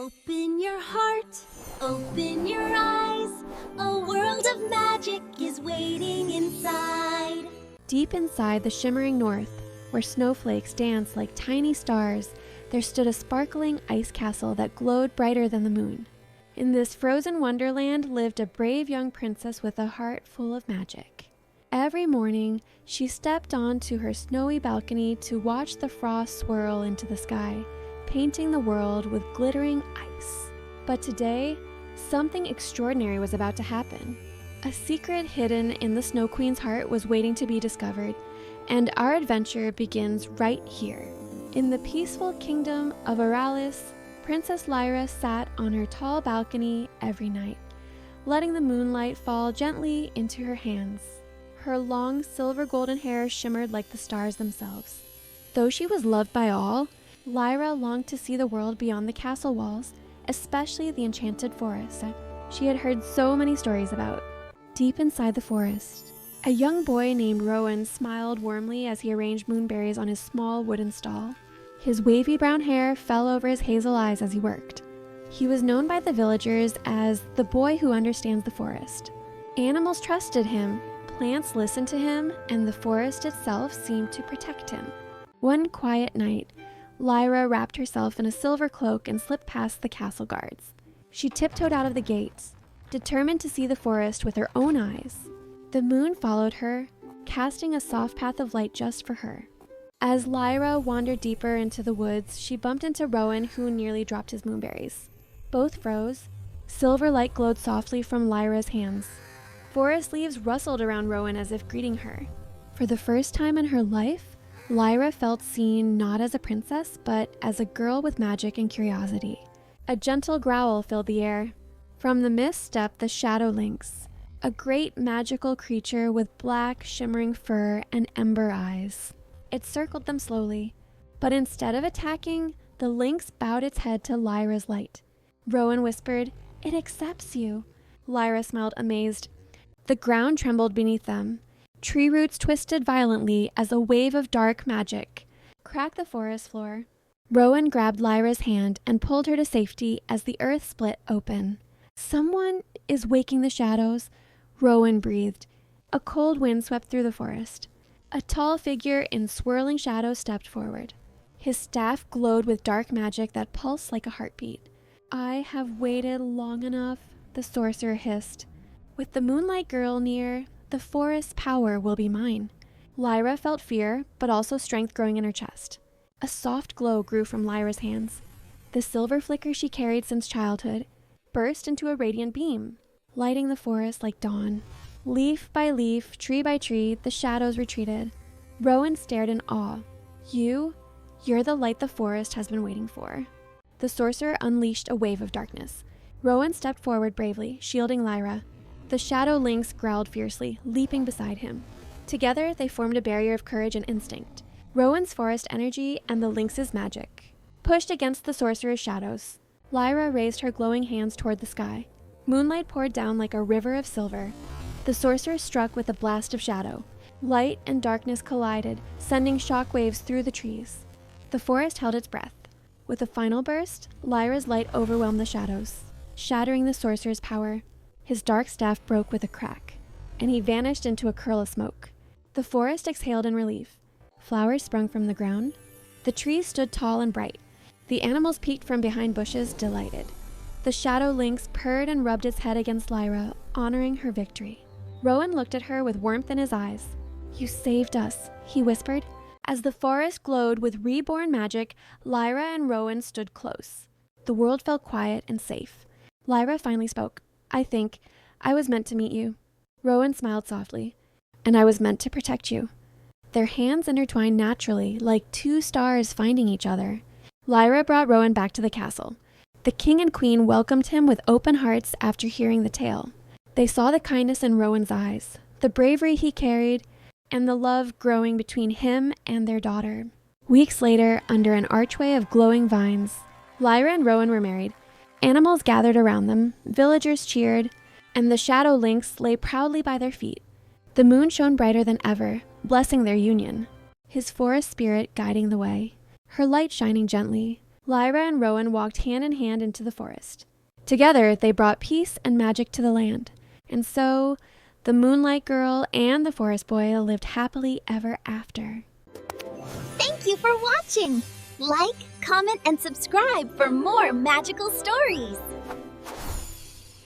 Open your heart, open your eyes. A world of magic is waiting inside. Deep inside the shimmering north, where snowflakes danced like tiny stars, there stood a sparkling ice castle that glowed brighter than the moon. In this frozen wonderland lived a brave young princess with a heart full of magic. Every morning, she stepped onto her snowy balcony to watch the frost swirl into the sky, painting the world with glittering ice. But today, something extraordinary was about to happen. A secret hidden in the Snow Queen's heart was waiting to be discovered, and our adventure begins right here. In the peaceful kingdom of Aralis, Princess Lyra sat on her tall balcony every night, letting the moonlight fall gently into her hands. Her long silver golden hair shimmered like the stars themselves. Though she was loved by all, Lyra longed to see the world beyond the castle walls, especially the enchanted forest she had heard so many stories about. Deep inside the forest, a young boy named Rowan smiled warmly as he arranged moonberries on his small wooden stall. His wavy brown hair fell over his hazel eyes as he worked. He was known by the villagers as the boy who understands the forest. Animals trusted him, plants listened to him, and the forest itself seemed to protect him. One quiet night, Lyra wrapped herself in a silver cloak and slipped past the castle guards. She tiptoed out of the gates, determined to see the forest with her own eyes. The moon followed her, casting a soft path of light just for her. As Lyra wandered deeper into the woods, she bumped into Rowan, who nearly dropped his moonberries. Both froze. Silver light glowed softly from Lyra's hands. Forest leaves rustled around Rowan as if greeting her. For the first time in her life, Lyra felt seen not as a princess, but as a girl with magic and curiosity. A gentle growl filled the air. From the mist stepped the shadow lynx, a great magical creature with black, shimmering fur and ember eyes. It circled them slowly, but instead of attacking, the lynx bowed its head to Lyra's light. Rowan whispered, "It accepts you." Lyra smiled, amazed. The ground trembled beneath them. Tree roots twisted violently as a wave of dark magic cracked the forest floor. Rowan grabbed Lyra's hand and pulled her to safety as the earth split open. "Someone is waking the shadows," Rowan breathed. A cold wind swept through the forest. A tall figure in swirling shadows stepped forward. His staff glowed with dark magic that pulsed like a heartbeat. "I have waited long enough," the sorcerer hissed. "With the Moonlight Girl near, the forest's power will be mine." Lyra felt fear, but also strength growing in her chest. A soft glow grew from Lyra's hands. The silver flicker she carried since childhood burst into a radiant beam, lighting the forest like dawn. Leaf by leaf, tree by tree, the shadows retreated. Rowan stared in awe. You're the light the forest has been waiting for." The sorcerer unleashed a wave of darkness. Rowan stepped forward bravely, shielding Lyra. The shadow lynx growled fiercely, leaping beside him. Together, they formed a barrier of courage and instinct. Rowan's forest energy and the lynx's magic pushed against the sorcerer's shadows. Lyra raised her glowing hands toward the sky. Moonlight poured down like a river of silver. The sorcerer struck with a blast of shadow. Light and darkness collided, sending shock waves through the trees. The forest held its breath. With a final burst, Lyra's light overwhelmed the shadows, shattering the sorcerer's power. His dark staff broke with a crack, and he vanished into a curl of smoke. The forest exhaled in relief. Flowers sprung from the ground. The trees stood tall and bright. The animals peeked from behind bushes, delighted. The shadow lynx purred and rubbed its head against Lyra, honoring her victory. Rowan looked at her with warmth in his eyes. "You saved us," he whispered. As the forest glowed with reborn magic, Lyra and Rowan stood close. The world felt quiet and safe. Lyra finally spoke. "I think I was meant to meet you." Rowan smiled softly. "And I was meant to protect you." Their hands intertwined naturally, like two stars finding each other. Lyra brought Rowan back to the castle. The king and queen welcomed him with open hearts after hearing the tale. They saw the kindness in Rowan's eyes, the bravery he carried, and the love growing between him and their daughter. Weeks later, under an archway of glowing vines, Lyra and Rowan were married. Animals gathered around them, villagers cheered, and the shadow lynx lay proudly by their feet. The moon shone brighter than ever, blessing their union, his forest spirit guiding the way. Her light shining gently, Lyra and Rowan walked hand in hand into the forest. Together, they brought peace and magic to the land. And so, the Moonlight Girl and the Forest Boy lived happily ever after. Thank you for watching! Like, comment, and subscribe for more magical stories!